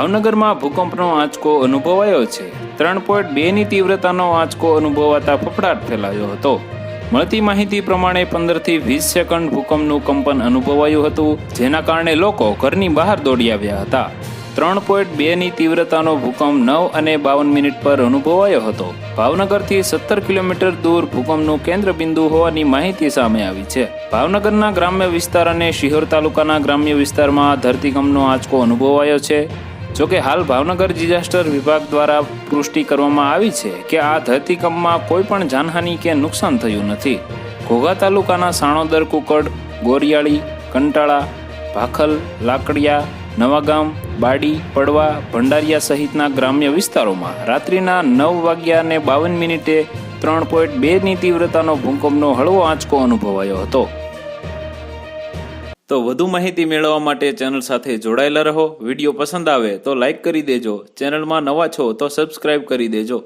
ભાવનગરમાં ભૂકંપનો આંચકો અનુભવાયો છે। 3.2ની તીવ્રતાનો આંચકો અનુભવાતા ફફડાટ ફેલાયો હતો। મળતી માહિતી પ્રમાણે 15 થી 20 સેકન્ડ ભૂકંપનું કંપન અનુભવાયું હતું, જેના કારણે લોકો ઘરની બહાર દોડી આવ્યા હતા। 3.2ની તીવ્રતાનો ભૂકંપ 9 અને 52 મિનિટ પર અનુભવાયો હતો। ભાવનગરથી 17 કિલોમીટર દૂર ભૂકંપનું કેન્દ્ર બિંદુ હોવાની માહિતી સામે આવી છે। ભાવનગરના ગ્રામ્ય વિસ્તાર અને શિહોર તાલુકાના ગ્રામ્ય વિસ્તારમાં ધરતીકંપનો આંચકો અનુભવાયો છે। જોકે હાલ ભાવનગર ડિઝાસ્ટર વિભાગ દ્વારા પુષ્ટિ કરવામાં આવી છે કે આ ધરતીકંપમાં કોઈ પણ જાનહાનિ કે નુકસાન થયું નથી। ઘોઘા તાલુકાના સાણોદર, કુકડ, ગોરિયાળી, કંટાળા, ભાખલ, લાકડિયા, નવાગામ, બાડી, પડવા, ભંડારિયા સહિતના ગ્રામ્ય વિસ્તારોમાં રાત્રિના 9:52 3.2ની તીવ્રતાનો ભૂકંપનો હળવો આંચકો અનુભવાયો હતો। તો વધુ માહિતી મેળવવા માટે ચેનલ સાથે જોડાયેલા રહો। વિડીયો પસંદ આવે તો લાઈક કરી દેજો। ચેનલમાં નવા છો તો સબસ્ક્રાઇબ કરી દેજો।